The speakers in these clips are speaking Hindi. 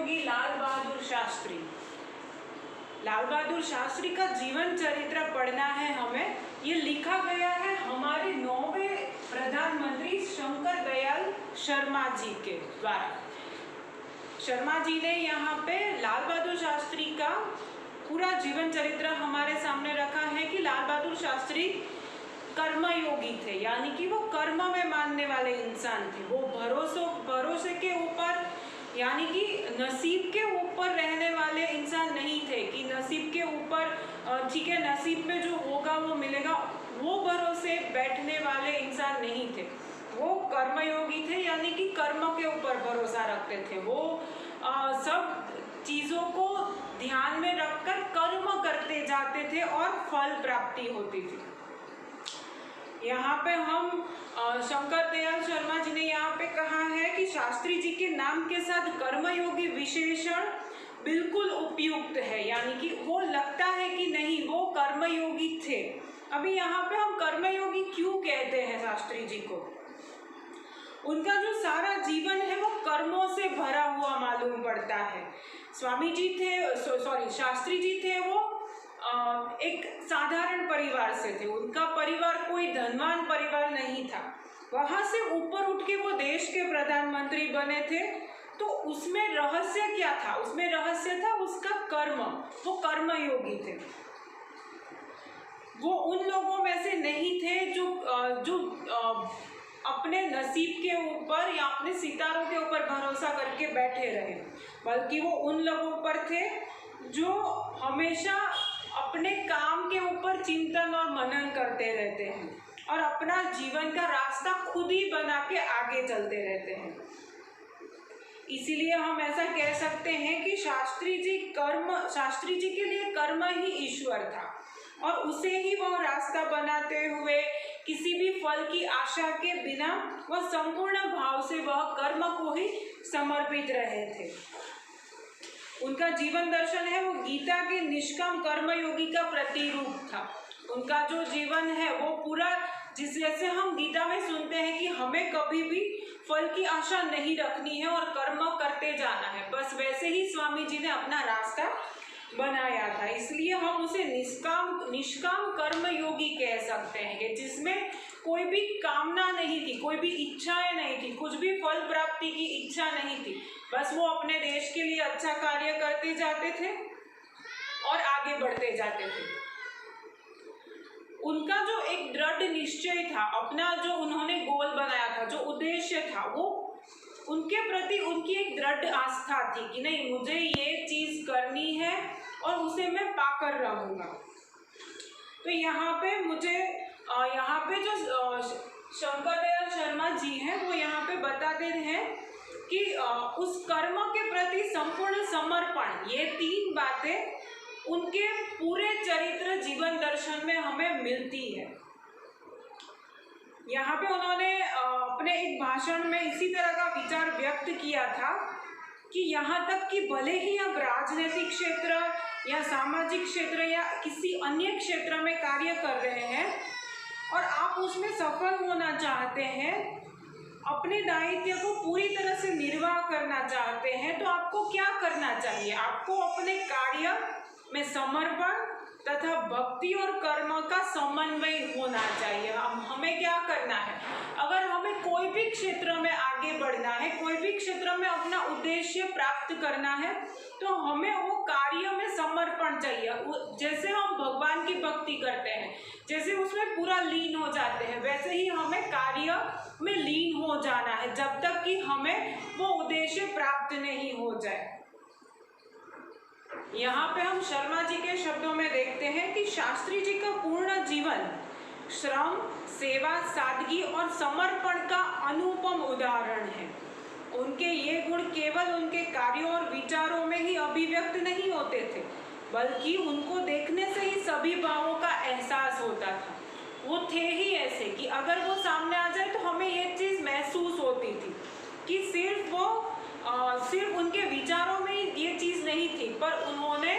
कर्मयोगी लाल बहादुर शास्त्री। लाल बहादुर शास्त्री का जीवन चरित्र पढ़ना है हमें। ये लिखा गया है हमारे 9वें प्रधानमंत्री शंकर दयाल शर्मा जी के द्वारा। शर्मा जी ने यहाँ पे लाल बहादुर शास्त्री का पूरा जीवन चरित्र हमारे सामने रखा है कि लाल बहादुर शास्त्री कर्मयोगी थे, यानी कि वो कर्म में मानने वाले इंसान थे। वो भरोसे के ऊपर, यानी कि नसीब के ऊपर रहने वाले इंसान नहीं थे कि नसीब के ऊपर ठीक है, नसीब में जो होगा वो मिलेगा, वो भरोसे बैठने वाले इंसान नहीं थे। वो कर्मयोगी थे, यानी कि कर्म के ऊपर भरोसा रखते थे। वो सब चीज़ों को ध्यान में रखकर कर्म करते जाते थे और फल प्राप्ति होती थी। यहाँ पे हम शंकर दयाल शर्मा जी ने यहाँ पे कहा है कि शास्त्री जी के नाम के साथ कर्मयोगी विशेषण बिल्कुल उपयुक्त है, यानी कि वो लगता है कि नहीं वो कर्मयोगी थे। अभी यहाँ पे हम कर्मयोगी क्यों कहते हैं शास्त्री जी को? उनका जो सारा जीवन है वो कर्मों से भरा हुआ मालूम पड़ता है। शास्त्री जी थे वो एक साधारण परिवार से थे। उनका परिवार कोई धनवान परिवार नहीं था। वहाँ से ऊपर उठ के वो देश के प्रधानमंत्री बने थे। तो उसमें रहस्य क्या था? उसमें रहस्य था उसका कर्म। वो कर्मयोगी थे। वो उन लोगों में से नहीं थे जो अपने नसीब के ऊपर या अपने सितारों के ऊपर भरोसा करके बैठे रहे, बल्कि वो उन लोगों पर थे जो हमेशा अपने काम के ऊपर चिंतन और मनन करते रहते हैं और अपना जीवन का रास्ता खुद ही बना के आगे चलते रहते हैं। इसीलिए हम ऐसा कह सकते हैं कि शास्त्री जी के लिए कर्म ही ईश्वर था और उसे ही वह रास्ता बनाते हुए किसी भी फल की आशा के बिना वह संपूर्ण भाव से वह कर्म को ही समर्पित रहे थे। उनका जीवन दर्शन है वो गीता के निष्काम कर्मयोगी का प्रतिरूप था। उनका जो जीवन है वो पूरा, जैसे हम गीता में सुनते हैं कि हमें कभी भी फल की आशा नहीं रखनी है और कर्म करते जाना है, बस वैसे ही स्वामी जी ने अपना रास्ता बनाया था। इसलिए हम उसे निष्काम कर्मयोगी कह सकते हैं कि जिसमें कोई भी कामना नहीं थी, कोई भी इच्छाएं नहीं थी, कुछ भी फल प्राप्ति की इच्छा नहीं थी। बस वो अपने देश के लिए अच्छा कार्य करते जाते थे और आगे बढ़ते जाते थे। उनका जो एक दृढ़ निश्चय था, अपना जो उन्होंने गोल बनाया था, जो उद्देश्य था, वो उनके प्रति उनकी एक दृढ़ आस्था थी कि नहीं मुझे ये चीज करनी है और उसे मैं पाकर रहूंगा। तो यहाँ पे जो शंकर दयाल शर्मा जी हैं वो यहाँ पे बताते हैं कि उस कर्म के प्रति संपूर्ण समर्पण, ये 3 बातें उनके पूरे चरित्र जीवन दर्शन में हमें मिलती है। यहाँ पे उन्होंने अपने एक भाषण में इसी तरह का विचार व्यक्त किया था कि यहाँ तक कि भले ही आप राजनीतिक क्षेत्र या सामाजिक क्षेत्र या किसी अन्य क्षेत्र में कार्य कर रहे हैं और आप उसमें सफल होना चाहते हैं, अपने दायित्व को पूरी तरह से निर्वाह करना चाहते हैं, तो आपको क्या करना चाहिए? आपको अपने कार्य में समर्पण तथा भक्ति और कर्म का समन्वय होना चाहिए। हमें क्या करना है? अगर हमें कोई भी क्षेत्र में आगे बढ़ना है, कोई भी क्षेत्र में अपना उद्देश्य प्राप्त करना है, तो हमें वो कार्य में समर्पण चाहिए। जैसे हम भगवान की भक्ति करते हैं, जैसे उसमें पूरा लीन हो जाते हैं, वैसे ही हमें कार्य में लीन हो जाना है जब तक कि हमें वो उद्देश्य प्राप्त नहीं हो जाए। यहाँ पे हम शर्मा जी के शब्दों में देखते हैं कि शास्त्री जी का पूर्ण जीवन श्रम, सेवा, सादगी और समर्पण का अनुपम उदाहरण है। उनके ये गुण केवल उनके कार्यों और विचारों में ही अभिव्यक्त नहीं होते थे, बल्कि उनको देखने से ही सभी भावों का एहसास होता था। वो थे ही ऐसे कि अगर वो सामने आ जाए तो हमें ये चीज़ महसूस होती थी कि सिर्फ उनके विचारों में ये चीज़ नहीं थी, पर उन्होंने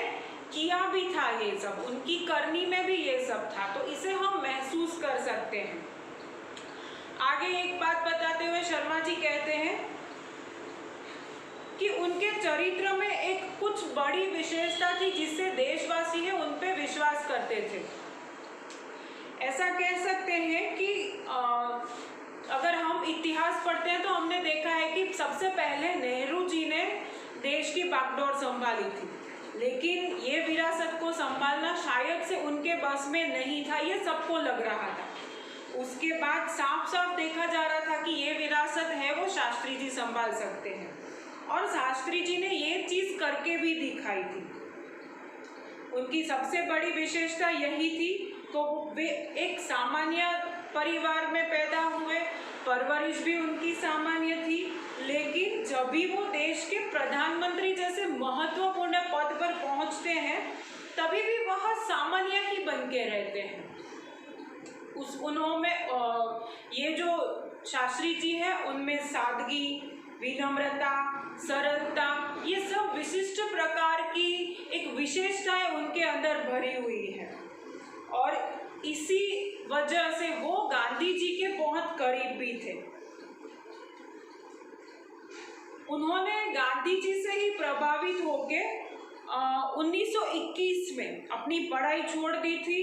किया भी था ये सब, उनकी करनी में भी ये सब था। तो इसे हम महसूस कर सकते हैं। आगे एक बात बताते हुए शर्मा जी कहते हैं कि उनके चरित्र में एक कुछ बड़ी विशेषता थी जिससे देशवासी है उन पे विश्वास करते थे। ऐसा कह सकते हैं कि अगर हम इतिहास पढ़ते हैं तो हमने देखा है कि सबसे पहले नेहरू जी ने देश की बागडोर संभाली थी, लेकिन ये विरासत को संभालना शायद से उनके बस में नहीं था, ये सबको लग रहा था। उसके बाद साफ साफ देखा जा रहा था कि ये विरासत है वो शास्त्री जी संभाल सकते हैं, और शास्त्री जी ने ये चीज़ करके भी दिखाई थी। उनकी सबसे बड़ी विशेषता यही थी। तो वे एक सामान्य परिवार में पैदा हुए, परवरिश भी उनकी सामान्य थी, लेकिन जब भी वो देश के प्रधानमंत्री जैसे महत्वपूर्ण पद पर पहुंचते हैं तभी भी वह सामान्य ही बन के रहते हैं। उन्होंने ये जो शास्त्री जी है उनमें सादगी, विनम्रता, सरलता, ये सब विशिष्ट प्रकार की एक विशेषताएं उनके अंदर भरी हुई है, और इसी वजह से वो गांधी जी के बहुत करीब भी थे। उन्होंने गांधी जी से ही प्रभावित होके 1921 में अपनी पढ़ाई छोड़ दी थी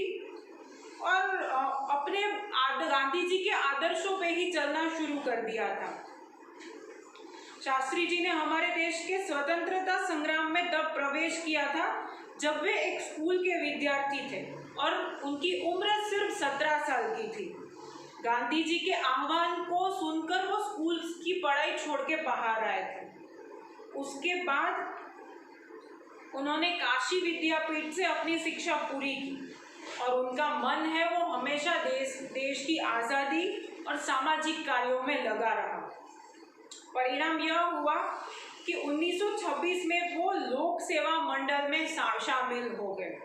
और अपने गांधी जी के आदर्शों पे ही चलना शुरू कर दिया था। शास्त्री जी ने हमारे देश के स्वतंत्रता संग्राम में तब प्रवेश किया था जब वे एक स्कूल के विद्यार्थी थे और उनकी उम्र सिर्फ 17 साल की थी। गांधी जी के आह्वान को सुनकर वो स्कूल की पढ़ाई छोड़ के बाहर आए थे। उसके बाद उन्होंने काशी विद्यापीठ से अपनी शिक्षा पूरी की और उनका मन है वो हमेशा देश की आज़ादी और सामाजिक कार्यों में लगा रहा। परिणाम यह हुआ कि 1926 में वो लोक सेवा मंडल में शामिल हो गए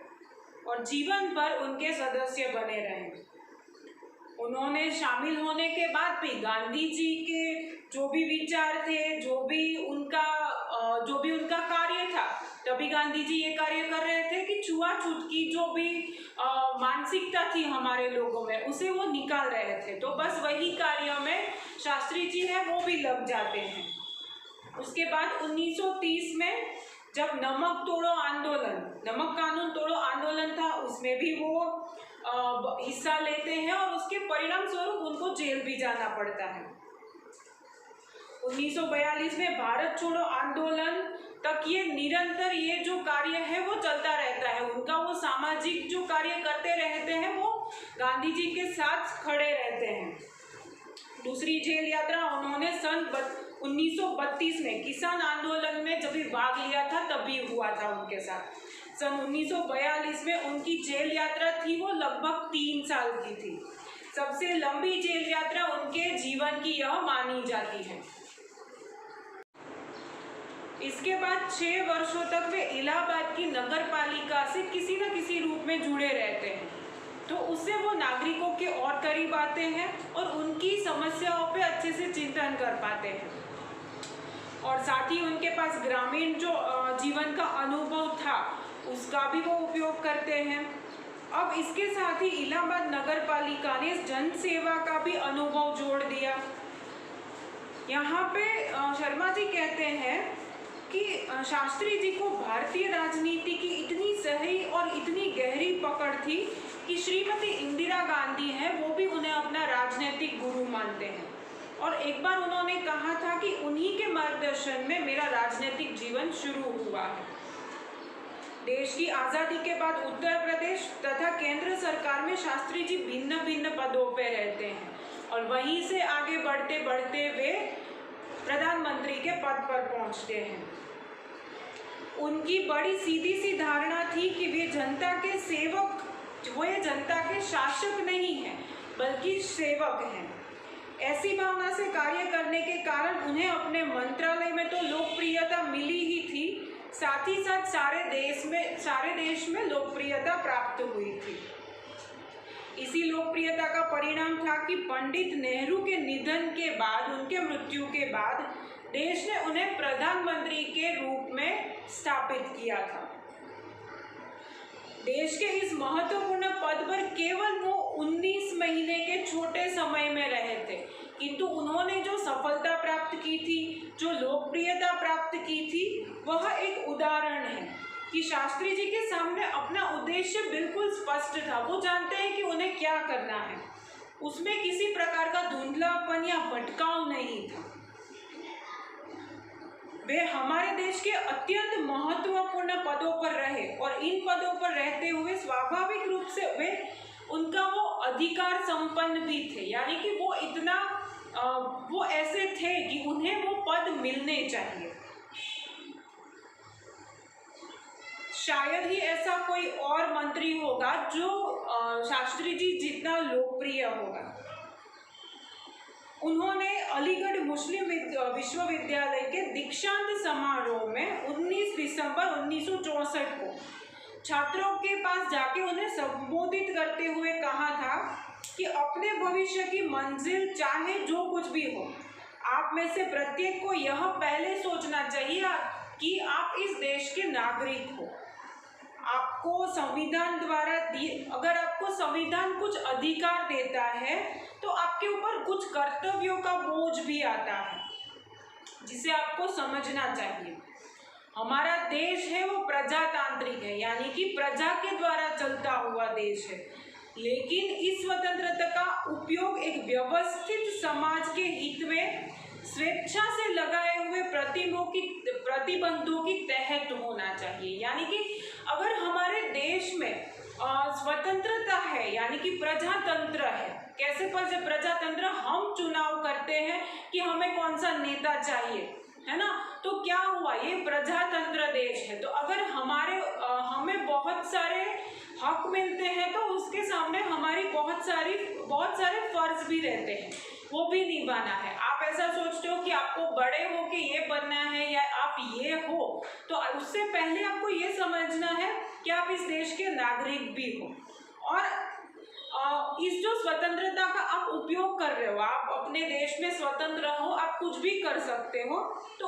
और जीवन भर उनके सदस्य बने रहे। उन्होंने शामिल होने के बाद भी गांधी जी के जो भी विचार थे, जो भी उनका कार्य था, तभी गांधी जी ये कार्य कर रहे थे कि छुआछूत की जो भी मानसिकता थी हमारे लोगों में उसे वो निकाल रहे थे। तो बस वही कार्य में शास्त्री जी है वो भी लग जाते हैं। उसके बाद 1930 में जब नमक कानून तोड़ो आंदोलन था, उसमें भी वो हिस्सा लेते हैं और उसके परिणाम स्वरूप उनको जेल भी जाना पड़ता है। 1942 में भारत छोड़ो आंदोलन तक ये निरंतर ये जो कार्य है वो चलता रहता है। उनका वो सामाजिक जो कार्य करते रहते हैं वो गांधी जी के साथ खड़े रहते हैं। दूसरी जेल यात्रा उन्होंने सन 1932 में किसान आंदोलन में जब भी भाग लिया था तभी हुआ था उनके साथ। सन 1942 में उनकी जेल यात्रा थी वो लगभग 3 साल की थी। सबसे लंबी जेल यात्रा उनके जीवन की यह मानी जाती है। इसके बाद 6 वर्षों तक वे इलाहाबाद की नगर पालिका से किसी न किसी रूप में जुड़े रहते हैं, तो उससे वो नागरिकों के और करीब आते हैं और उनकी समस्याओं पे अच्छे से चिंतन कर पाते हैं। और साथ ही उनके पास ग्रामीण जो जीवन का अनुभव था उसका भी वो उपयोग करते हैं। अब इसके साथ ही इलाहाबाद नगर पालिका ने जन सेवा का भी अनुभव जोड़ दिया। यहाँ पे शर्मा जी कहते हैं कि शास्त्री जी को भारतीय राजनीति की इतनी सही और इतनी गहरी पकड़ थी कि श्रीमती इंदिरा गांधी है वो भी उन्हें अपना राजनीतिक गुरु मानते हैं। और एक बार उन्होंने कहा था कि उन्हीं के मार्गदर्शन में मेरा राजनीतिक जीवन शुरू हुआ है। देश की आज़ादी के बाद उत्तर प्रदेश तथा केंद्र सरकार में शास्त्री जी भिन्न भिन्न पदों पे रहते हैं और वहीं से आगे बढ़ते बढ़ते वे प्रधानमंत्री के पद पर पहुंचते हैं। उनकी बड़ी सीधी सी धारणा थी कि वे जनता के सेवक, वो ये जनता के शासक नहीं हैं बल्कि सेवक हैं। ऐसी भावना से कार्य करने के कारण उन्हें अपने मंत्रालय में तो लोकप्रियता मिली ही थी, साथ ही साथ सारे देश में लोकप्रियता प्राप्त हुई थी। इसी लोकप्रियता का परिणाम था कि पंडित नेहरू के निधन के बाद, उनके मृत्यु के बाद देश ने उन्हें प्रधानमंत्री के रूप में स्थापित किया था। देश के इस महत्वपूर्ण पद पर केवल वो 19 महीने के छोटे समय में रहे थे, किंतु उन्होंने जो सफलता प्राप्त की थी, जो लोकप्रियता प्राप्त की थी, वह एक उदाहरण है कि शास्त्री जी के सामने अपना उद्देश्य बिल्कुल स्पष्ट था। वो जानते हैं कि उन्हें क्या करना है, उसमें किसी प्रकार का धुंधलापन या भटकाव नहीं था। वे हमारे देश के अत्यंत महत्वपूर्ण पदों पर रहे और इन पदों पर रहते हुए स्वाभाविक रूप से वे उनका वो अधिकार संपन्न भी थे, यानी कि वो इतना वो ऐसे थे कि उन्हें वो पद मिलने चाहिए। शायद ही ऐसा कोई और मंत्री होगा जो शास्त्री जी जितना लोकप्रिय होगा। उन्होंने अलीगढ़ मुस्लिम विश्वविद्यालय के दीक्षांत समारोह में 19 दिसंबर 1964 को छात्रों के पास जाके उन्हें संबोधित करते हुए कहा था कि अपने भविष्य की मंजिल चाहे जो कुछ भी हो, आप में से प्रत्येक को यह पहले सोचना चाहिए कि आप इस देश के नागरिक हो। आपको संविधान द्वारा अगर आपको संविधान कुछ अधिकार देता है तो आपके ऊपर कुछ कर्तव्यों का बोझ भी आता है, जिसे आपको समझना चाहिए। हमारा देश है वो प्रजातांत्रिक है, यानी कि प्रजा के द्वारा चलता हुआ देश है, लेकिन इस स्वतंत्रता का उपयोग एक व्यवस्थित समाज के हित में स्वेच्छा से लगाए हुए प्रतिबंधों की तहत होना चाहिए। यानी कि अगर हमारे देश में स्वतंत्रता है, यानी कि प्रजातंत्र है, कैसे प्रजातंत्र, हम चुनाव करते हैं कि हमें कौन सा नेता चाहिए, है ना, तो क्या हुआ, ये प्रजातंत्र देश है। तो अगर हमें बहुत सारे हक मिलते हैं तो उसके सामने हमारी बहुत सारे फर्ज भी रहते हैं, वो भी निभाना है। आप ऐसा सोचते हो कि आपको बड़े हो के ये बनना है या आप ये हो, तो उससे पहले आपको ये समझना है कि आप इस देश के नागरिक भी हो और इस जो स्वतंत्रता का आप उपयोग कर रहे हो, आप अपने देश में स्वतंत्र हो, आप कुछ भी कर सकते हो, तो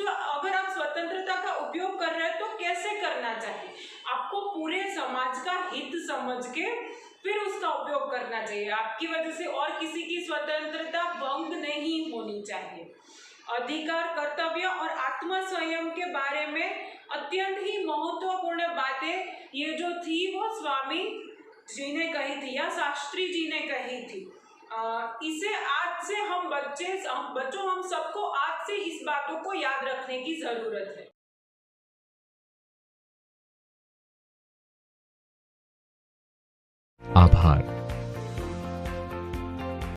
अगर आप स्वतंत्रता का उपयोग कर रहे हो तो कैसे करना चाहिए, आपको पूरे समाज का हित समझ के फिर उसका उपयोग करना चाहिए। आपकी वजह से और किसी की स्वतंत्रता भंग नहीं होनी चाहिए। अधिकार, कर्तव्य और आत्म संयम के बारे में अत्यंत ही महत्वपूर्ण बातें ये जो थी वो स्वामी जी ने कही थी या शास्त्री जी ने कही थी। इसे आज से बच्चों हम सबको आज से इस बातों को याद रखने की जरूरत है। आभार।